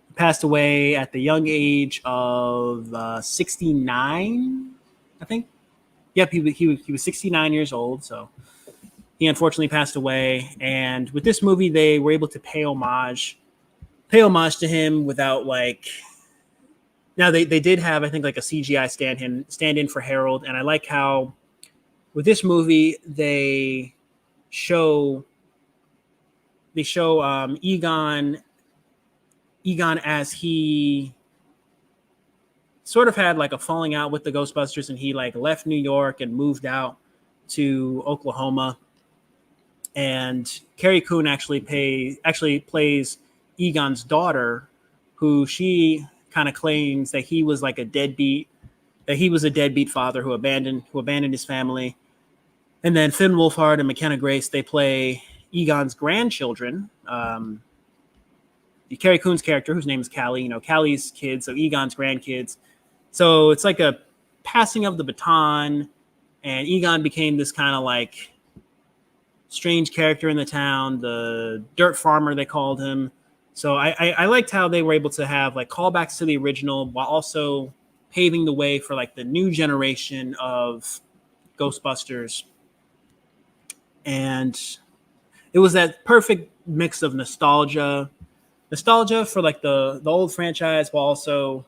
He passed away at the young age of 69, I think. Yep, he was 69 years old, so he unfortunately passed away. And with this movie, they were able to pay homage to him without like. Now they did have, I think, like a CGI stand-in for Harold, and I like how with this movie they show Egon as he sort of had like a falling out with the Ghostbusters, and he like left New York and moved out to Oklahoma. And Carrie Coon actually plays Egon's daughter, who she kind of claims that he was like a deadbeat father who abandoned his family. And then Finn Wolfhard and McKenna Grace, they play Egon's grandchildren. Carrie Coon's character, whose name is Callie, Callie's kids, so Egon's grandkids. So it's like a passing of the baton, and Egon became this kind of like strange character in the town, the dirt farmer, they called him. So I liked how they were able to have like callbacks to the original while also paving the way for like the new generation of Ghostbusters. And it was that perfect mix of nostalgia, nostalgia for like the old franchise, while also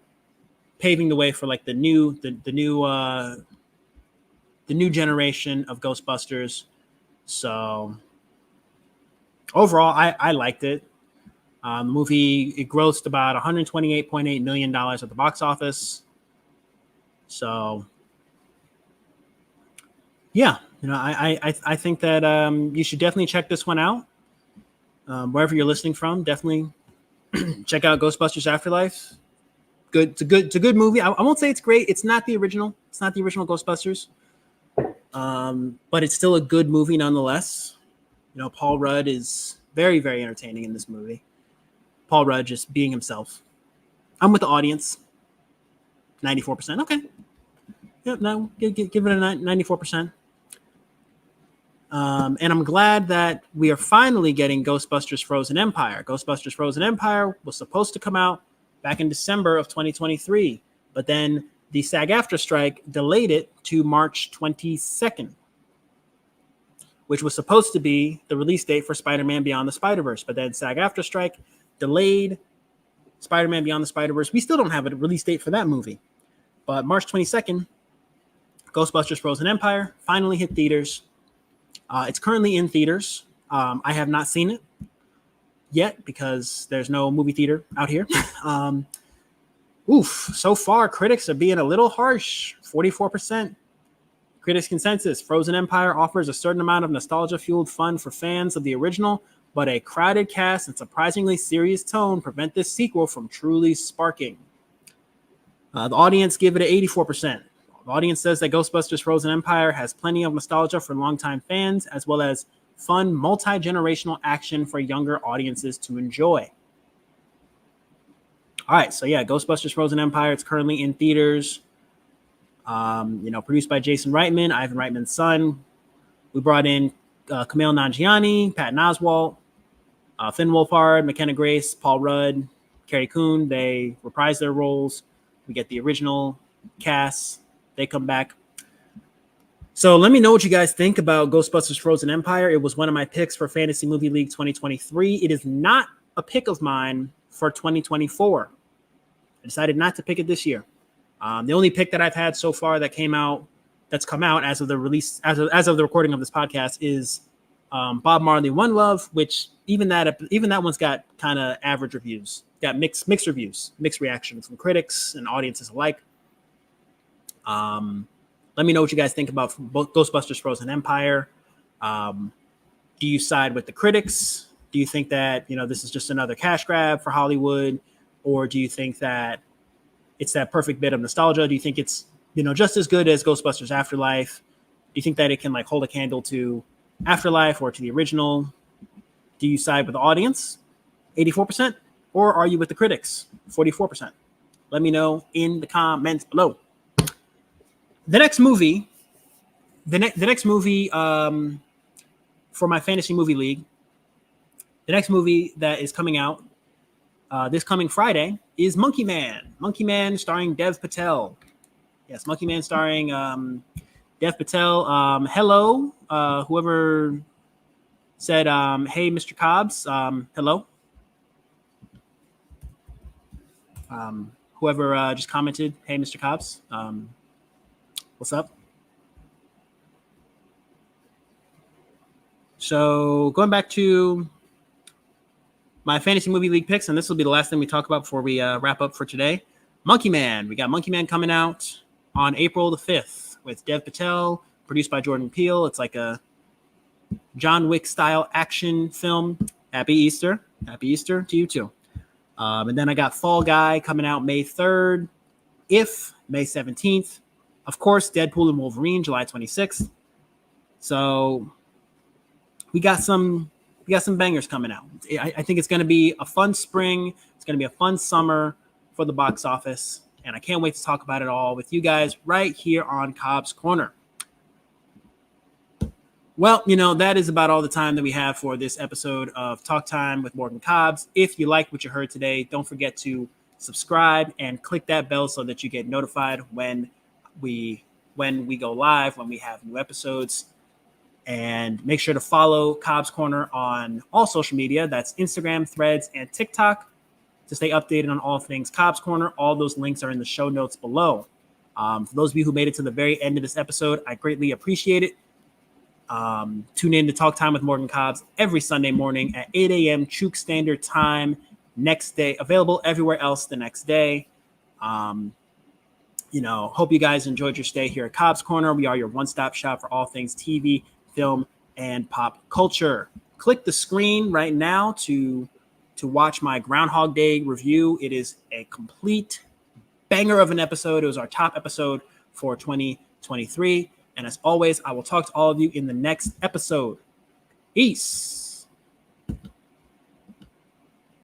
paving the way for like the new generation of Ghostbusters. So overall, I liked it. The movie, it grossed about $128.8 million at the box office. So yeah, I think that you should definitely check this one out. Wherever you're listening from, definitely check out Ghostbusters Afterlife. Good, it's a good movie. I won't say it's great. It's not the original. It's not the original Ghostbusters. But it's still a good movie nonetheless. Paul Rudd is very, very entertaining in this movie. Paul Rudd just being himself. I'm with the audience. 94%. Okay. Yep. No, give it a 94%. And I'm glad that we are finally getting Ghostbusters Frozen Empire. Ghostbusters Frozen Empire was supposed to come out back in December of 2023, but then the SAG-AFTRA strike delayed it to March 22nd, which was supposed to be the release date for Spider-Man Beyond the Spider-Verse. But then SAG-AFTRA strike delayed Spider-Man Beyond the Spider-Verse. We still don't have a release date for that movie. But March 22nd, Ghostbusters Frozen Empire finally hit theaters. It's currently in theaters. I have not seen it yet because there's no movie theater out here. So far, critics are being a little harsh. 44%. Critics' consensus: Frozen Empire offers a certain amount of nostalgia-fueled fun for fans of the original, but a crowded cast and surprisingly serious tone prevent this sequel from truly sparking. The audience give it an 84%. The audience says that Ghostbusters Frozen Empire has plenty of nostalgia for longtime fans, as well as fun, multi-generational action for younger audiences to enjoy. All right, so yeah, Ghostbusters Frozen Empire, it's currently in theaters. Produced by Jason Reitman, Ivan Reitman's son. We brought in Kumail Nanjiani, Patton Oswalt, Finn Wolfhard, McKenna Grace, Paul Rudd, Carrie Coon. They reprise their roles. We get the original cast. They come back. So let me know what you guys think about Ghostbusters Frozen Empire. It was one of my picks for Fantasy Movie League 2023. It is not a pick of mine for 2024. I decided not to pick it this year. The only pick that I've had so far that's come out as of the release, as of the recording of this podcast, is Bob Marley One Love, which even that one's got kind of average reviews. Got mixed reviews, mixed reactions from critics and audiences alike. Let me know what you guys think about both Ghostbusters Frozen Empire. Do you side with the critics? Do you think that this is just another cash grab for Hollywood, or do you think that it's that perfect bit of nostalgia? Do you think it's just as good as Ghostbusters Afterlife? Do you think that it can hold a candle to Afterlife or to the original? Do you side with the audience, 84%, or are you with the critics, 44%? Let me know in the comments below. The next movie for my Fantasy Movie League, the next movie that is coming out this coming Friday is Monkey Man. Monkey Man starring Dev Patel. Yes, Monkey Man starring Dev Patel. Hello, whoever said, hey, Mr. Cobbs. Hello. Whoever just commented, hey, Mr. Cobbs. What's up? So going back to my Fantasy Movie League picks, and this will be the last thing we talk about before we wrap up for today. Monkey Man. We got Monkey Man coming out on April the 5th with Dev Patel, produced by Jordan Peele. It's like a John Wick style action film. Happy Easter. Happy Easter to you too. And then I got Fall Guy coming out May 3rd. If May 17th. Of course, Deadpool and Wolverine, July 26th. So we got some bangers coming out. I think it's going to be a fun spring. It's going to be a fun summer for the box office. And I can't wait to talk about it all with you guys right here on Cobbs Corner. Well, that is about all the time that we have for this episode of Talk Time with Morgan Cobbs. If you liked what you heard today, don't forget to subscribe and click that bell so that you get notified when we go live, when we have new episodes. And make sure to follow Cobbs Corner on all social media. That's Instagram, Threads, and TikTok. to stay updated on all things Cobbs Corner. All those links are in the show notes below. For those of you who made it to the very end of this episode, I greatly appreciate it. Tune in to Talk Time with Morgan Cobbs every Sunday morning at 8 a.m. Chuk Standard Time. Next day, available everywhere else the next day. Hope you guys enjoyed your stay here at Cobbs Corner. We are your one-stop shop for all things TV, film, and pop culture. Click the screen right now to watch my Groundhog Day review. It is a complete banger of an episode. It was our top episode for 2023. And as always, I will talk to all of you in the next episode. Peace.